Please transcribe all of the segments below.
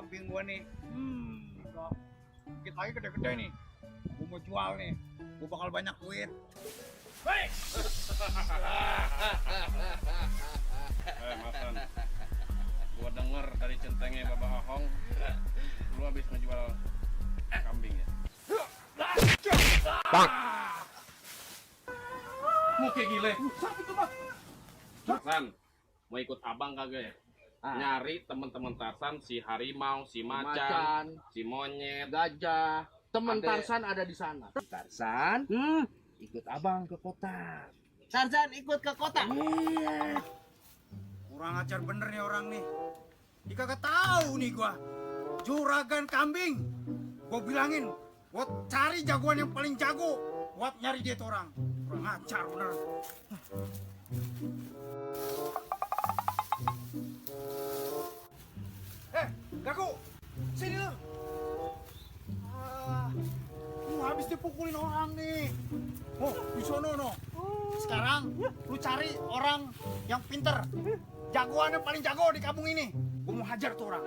kambing gua nih. Dikit lagi gede-gede nih. Gua mau jual nih. Gua bakal banyak duit. Hei! Masan, gua denger dari centengnya Bapak Ahong, lu habis ngejual kambing ya? Bang! Muka gile. San, mau ikut abang kagak ya? Nyari teman-teman Tarsan, si harimau, si macan, si monyet, gajah. Teman Ada. Tarsan ada di sana. Tarsan, ikut abang ke kota. Tarzan ikut ke kota. Iya. Kurang ajar bener nih orang nih. Dia kagak tahu nih gua. Juragan kambing. Gua bilangin, buat cari jagoan yang paling jago buat nyari dia tuh orang. Kurang ajar bener. Gaku, sini lu. Lu habis dipukulin orang nih. Oh, di sono no. Sekarang lu cari orang yang pinter. Jagoan yang paling jago di kampung ini. Gua mau hajar tuh orang.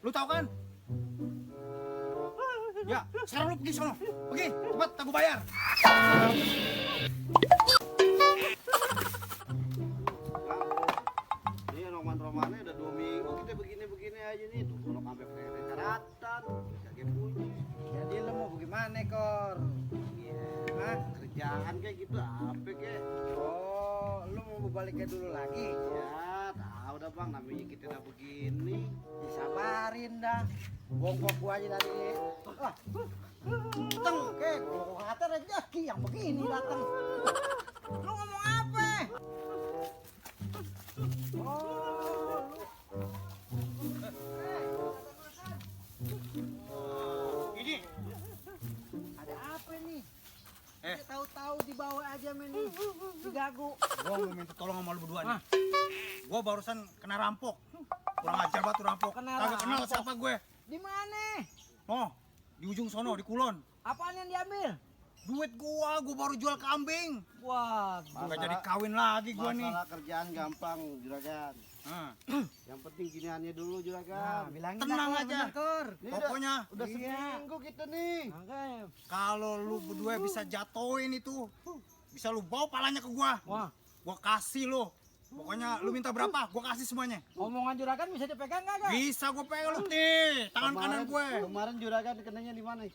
Lu tahu kan? Ya, sekarang lu pergi sono. Pergi, cepat, tak gua bayar. Ini roman-romannya udah 2 minggu kita begini-begini aja nih. Tuh kalau sampai pakai karatan, kayak bunyi. Jadi lo mau bagaimana, Kor? Hah? Kerjaan kayak gitu apa kek? Oh, lu mau balik ke dulu lagi? Ya, tahu dah Bang, namanya kita udah begini. Disabarin dah. Bongkok gua aja dari datang kek, gua kata rezeki yang begini datang. Lu ngomong apa? Oh, Ini, ada apa nih? Eh. Tahu-tahu dibawa aja men si Gagu. gua mau minta tolong sama lu berdua nih. Gua barusan kena rampok. Kurang ajar banget tuh rampok. Kena Kagak kenal rampok. siapa gue. Di mana? Oh, di ujung sono, di Kulon. Apaan yang diambil? Duit gua baru jual kambing. Wah, Gak jadi kawin lagi gua nih. Masalah kerjaan gampang, Juragan. Nah, Yang penting giniannya dulu, nah, Juragan. bilangin Tenang dah, Kor, aja. bener, Kor. Ini pokoknya udah Iya. seminggu kita nih. Makanya. kalau lu berdua bisa jatoin itu, bisa lu bawa palanya ke gua. Wah, Gua kasih lu. Pokoknya lu minta berapa, gua kasih semuanya. omongan juragan bisa dipegang nggak? Bisa gua pegang lu nih, tangan kanan gue. Kemarin Juragan kenanya di mana?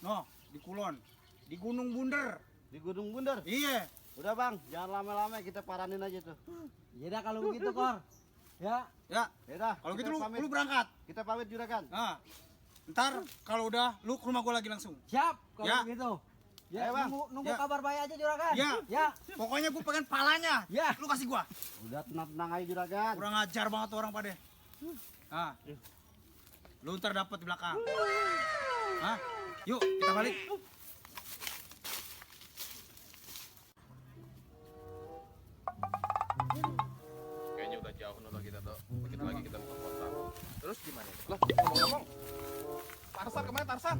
No, di Kulon. Di Gunung Bunder. Di Gunung Bunder. Iya. Udah Bang, jangan lama-lama, kita paranin aja tuh. Ya dah kalau begitu, Kor. Ya, Ya, Ya dah. kalau kita gitu pamit. lu berangkat. Kita pamit Juragan. Nah, ntar kalau udah lu ke rumah gua lagi langsung. siap kalau Ya. begitu. Ya, Ayo, Bang. nunggu Ya. kabar baik aja juragan. Ya. Ya. Pokoknya gua pengen palanya. Ya. Lu kasih gua. Udah tenang-tenang aja Juragan. Kurang ajar banget tuh orang pada. Nah, lu ntar dapet di belakang. Hah? Yuk, kita balik. Kayaknya udah jauh nolo kita tuh. Begitu lagi kita ke kota. Terus gimana? Lah, ngomong-ngomong, Tarsan kemana Tarsan?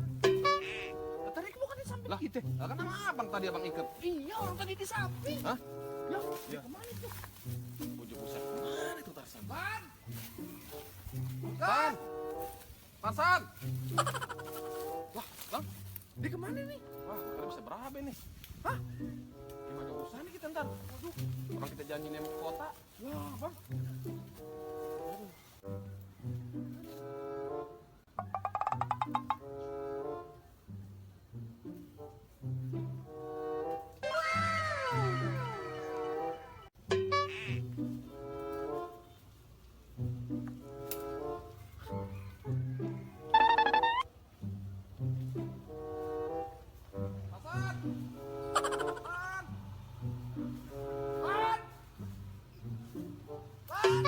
Tadi bukan di samping Lah, kita. lah kan sama abang tadi abang ikut. Iya, orang tadi di samping. Hah? Ya, Ya. kemana itu? Bujuk buset. Mana itu Tarsan? Ban! Ban! Tarsan! Wah, Bang, Di kemana nih? wah, kita bisa berabe nih. Hah? Gimana urusannya kita ntar? Waduh, orang kita janjiin mau ke kota. Wah, Bang. Tarsan! Tarsan! Tarsan!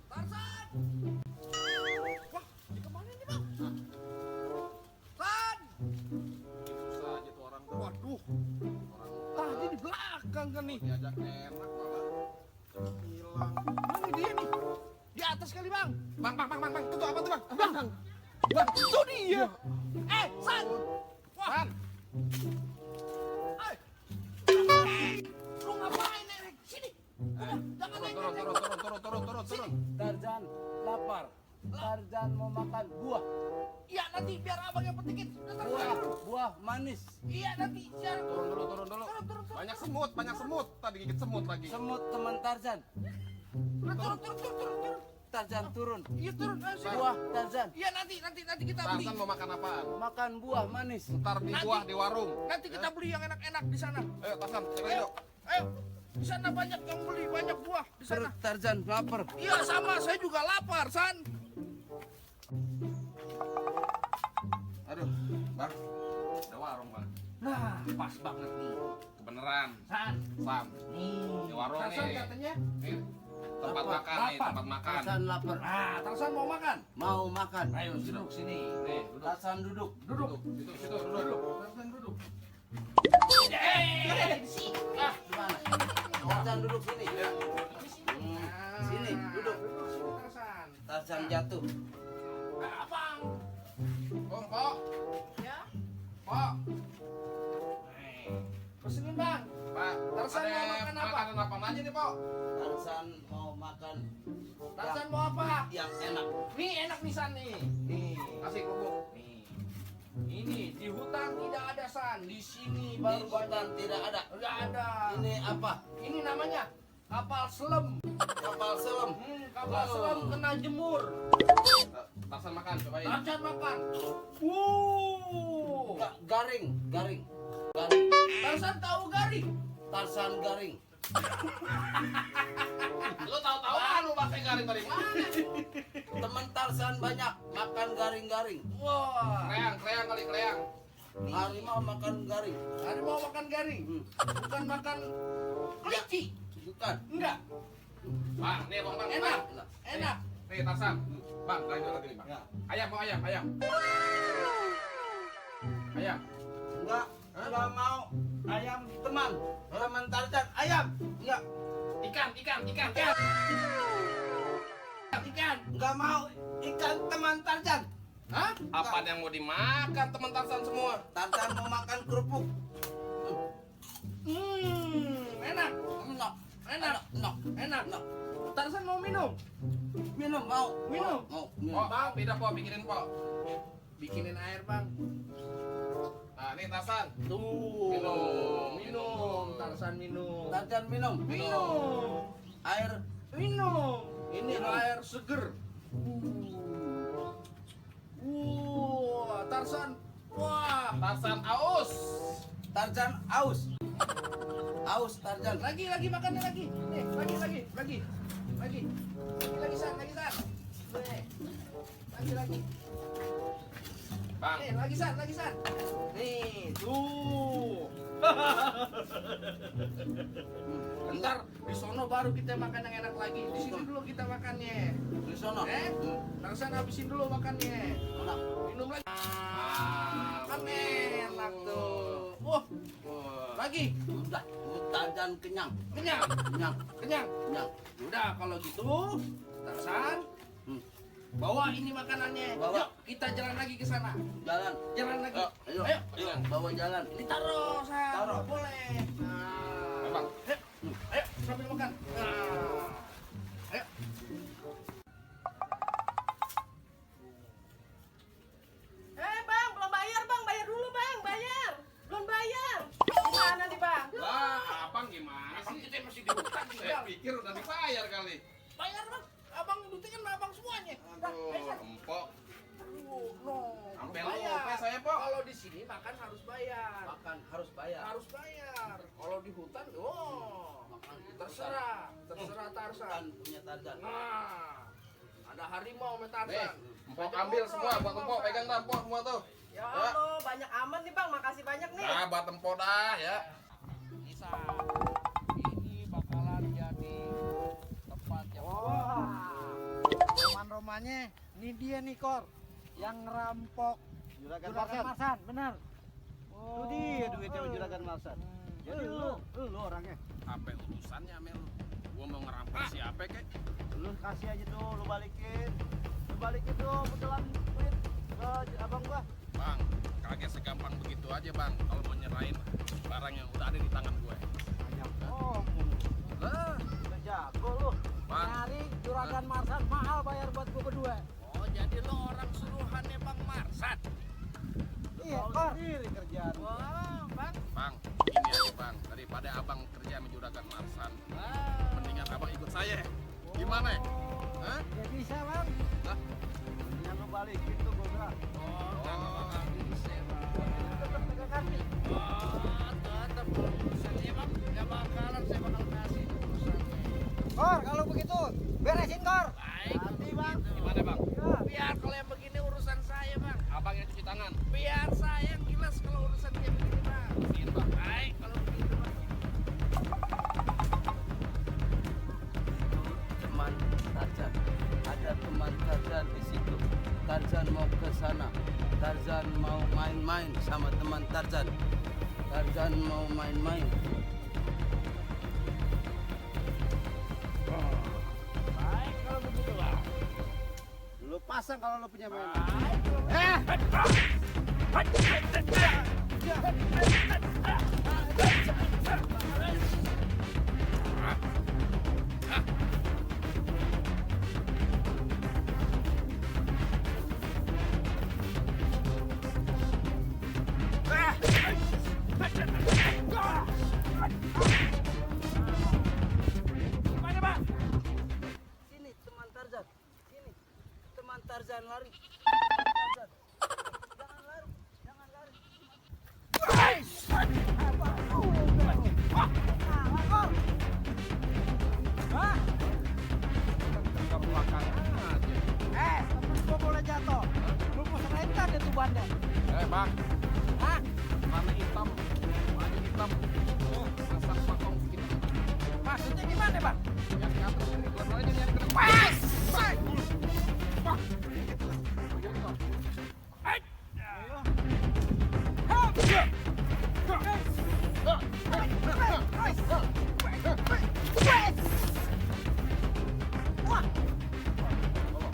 Tarsan! Wah, di kemana nih bang? Tarsan! Susah aja tuh orang. Waduh, orang Tadi di belakang kan nih. diajak enak malah hilang. Mana dia nih? Di atas kali, Bang. Bang, itu tuh apa tuh bang? Bang. Bang, itu dia. San. San! Lu ngapain, Erik? Sini. Udah, jangan naik. Turun. Tarzan lapar. Tarzan mau makan buah. Iya nanti biar abang yang petikin. Buah manis. Iya nanti siap. Turun dulu. Banyak semut. Tadi gigit semut lagi. Semut teman Tarzan. Turun. Tarzan turun. Iya turun. Buah Tarzan. Iya nanti kita beli. Tarzan mau makan apaan? Makan buah manis. Ntar di buah di warung. Nanti kita beli yang enak-enak di sana. Ayo Tarzan, cari Ayo. yuk. Ayo. Di sana banyak yang beli, banyak buah di sana. Perut Tarzan lapar. Iya sama, saya juga lapar, San. Aduh, Bang. Ada warung, Bang. Nah, pas banget nih. Kebeneran. San. Sam. Nih. Di warung Tarsan nih. katanya, Nih, tempat Lapar. makan nih, tempat makan. Tarzan lapar. ah Tarsan mau makan. Mau makan. Ayo duduk sini. Nih, duduk. Tarzan duduk. Duduk. Situ, duduk. Tarsan duduk. Ah, gimana? Tarzan duduk sini. Sini, duduk. Tarsan. Tarzan jatuh. Abang. Pok. Ya. Pok. Pesenin bang. Pak, Tarzan ada mau makan apa? makanan apa aja nih, Pok? Tarzan mau makan Tarsan mau apa? yang enak. Nih enak nih San nih. Nih. Nasi kerupuk. Nih. Ini di hutan tidak ada San. Di sini Di baru hutan banyak. tidak ada. Enggak ada. Ini apa? Ini namanya kapal selam. Kapal selam. Kapal selam kena jemur. Tarzan makan, cobain. Tarsan makan. Garing. Tarsan tahu garing. Tarzan garing. Lu tahu-tahu lu pakai garing dari mana? Teman Tarzan banyak makan garing-garing. Wah. Kreang kali kreang. Harimau makan garing. Harimau makan garing. Bukan makan kelinci. Bukan. Enggak. Bang, nih Bang, Enak. Enak. Nih Tarzan. Bang, lanjut lagi nih, Bang. Ya. Ayam mau ayam. Ayam. Enggak mau ayam teman Tarzan. Ayam. Enggak. Ikan. Enggak mau ikan teman Tarzan. Hah? Apa yang mau dimakan teman Tarzan semua? Tarzan mau makan kerupuk. Enak. Enak. Enak. Enak. Enak. Tarsan mau minum. Minum mau. Minum. Mau. Pok, Bang, tidak Pok, bikinin Pok. Bikinin air bang. Nah, nih Tarzan. Tuh. Minum. Tarsan minum. Tarzan minum. Minum. Air. Minum. Ini Minum. air seger. Tarsan. Wah. Tarzan aus. Tarzan aus. Aus Tarzan. Lagi makannya lagi. Nih, lagi. Lagi San. Nih. Lagi. Bang, Nih, lagi San. Nih, tuh. Ntar di sono baru kita makan yang enak lagi. Di sini dulu kita makannya. Di sono. Tarsan habisin dulu makannya. Enak. Minum lagi. Kan enak tuh. Wah, lagi. Udah. Tarzan kenyang. Kenyang. Kenyang. Udah kalau gitu, Tarsan, bawa ini makanannya. Bawa. Yuk, kita jalan lagi ke sana. Jalan. Jalan lagi. Ayo. Ayo. Bawa jalan. Ini taruh, San. Taruh. Boleh. Nah. Bang. Ayo, sambil makan. Nah. Ayo. Bang, belum bayar bang, bayar dulu bang, bayar. Belum bayar. Gimana nih bang? Lah, abang gimana Abang sih? kita masih di hutan nih, Saya Bang. pikir udah dibayar kali. Bayar bang. Abang duitnya kan sama abang semuanya. Dah, Aduh, bayar. empok. Aduh, no. Sampai Bayar. lupa saya, Pok. Kalau di sini makan harus bayar. Makan harus bayar. Harus bayar. Kalau di hutan, oh, Makan terserah Tarsan. Bukan punya Tarzan. Nah, ada harimau sama Nih, Tarsan. empok ambil semua, buat empok pegang dah empok semua tuh. Ya Allah, banyak aman nih bang, makasih banyak nih. Nah, buat empok dah ya. Bisa. Ini bakalan jadi tempat yang Roman-romannya, ini dia nih Kor, yang ngerampok Juragan Juragan Marsan. Marsan, benar. Itu dia duitnya Juragan Marsan. Jadi lu orangnya. Apa urusannya, Mel? Gua mau ngerampok siapa kek? Lu kasih aja tuh, lu balikin. Lu balikin tuh betulan duit ke abang gua. Bang, kagak segampang begitu aja, Bang. Kalau mau nyerahin barang yang udah ada di tangan gue. Oh, Lah, udah jago lu. Bang. Nyari Juragan Marsan mahal bayar buat gua berdua. jadi lo orang suruhannya Bang Marsan. Iya, Kor. Sendiri kerjaan. Wah, Bang. Bang, ini aja Bang. Daripada abang kerja sama Juragan Marsan, mendingan abang ikut saya. Gimana? Hah? Ya bisa, Bang. Hah? Mendingan lu balikin tuh gua bilang. Oh, bisa Bang. Tetap pegang kaki. Oh, tetap urusannya Bang. Gak bakalan saya bakal kasih urusannya. Kor, kalau begitu beresin, Kor. Baik, Hati, Bang. gimana Bang? Ya. Biar kalau yang begini urusan saya Bang. Abang yang cuci tangan. Biar saya yang gilas kalau urusan kayak begini Bang. Gitu Bang. Baik, kalau begitu Bang. Teman Tarzan, ada teman Tarzan di situ. Tarzan mau ke sana. Tarzan mau main-main sama teman Tarzan. Tarzan mau main-main. Baik, kalau begitu Bang. Lu pasang kalau lu punya mainan. Sini teman Tarzan. Sini. Teman Tarzan lari. Tarzan. Jangan lari. Jangan lari. Temen gua boleh jatuh. Lu mau serentang itu bandel. Bang. Hah? Warna hitam. Warna hitam. Oh, pasang pakong kita. Maksudnya gimana, Bang? Yang di atas ini keluar aja yang ke depan.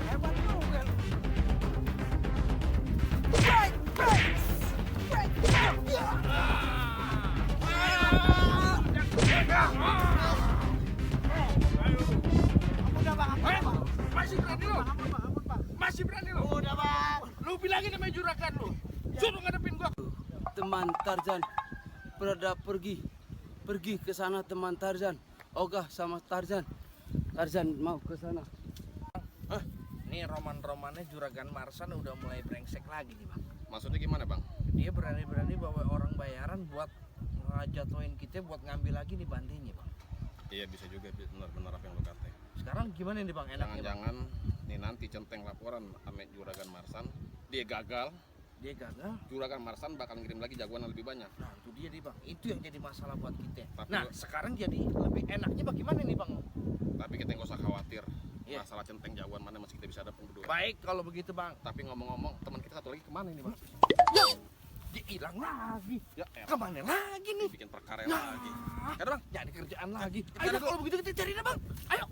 Hebat juga lu. Udah, Bang. Ampun, Bang. Masih berani lu? Ampun, Bang. Ampun, Bang. Masih berani lu? Udah, Bang. Lu bilangin sama juragan lu. Suruh ngadepin gua. Teman Tarzan pada pergi ke sana teman Tarzan. Ogah sama Tarzan. Tarzan mau ke sana. Nih roman-romannya juragan Marsan udah mulai brengsek lagi nih Bang. Maksudnya gimana bang? Dia berani-berani bawa orang bayaran buat ngejatuhin kita buat ngambil lagi nih bantinya Bang. Iya bisa juga benar-benar apa yang lo kata. Sekarang gimana nih Bang enaknya Bang? Jangan-jangan nih nanti centeng laporan sama Juragan Marsan, dia gagal, Dia gagal. Juragan Marsan bakal ngirim lagi jagoan yang lebih banyak. Nah itu dia nih Bang, itu yang jadi masalah buat kita. Tapi Nah gua- sekarang jadi lebih enaknya bagaimana nih Bang? Tapi kita nggak usah khawatir. Iya. Masalah centeng jagoan mana masih kita bisa hadapin berdua. Baik kalau begitu Bang. Tapi ngomong-ngomong, teman kita satu lagi kemana ini bang? Ya, dia hilang lagi. Ya, Kemana lagi nih? bikin perkara Ya, lagi. ada Bang, jadi kerjaan lagi. Ayo kalau begitu kita cari dah Bang. Ayo.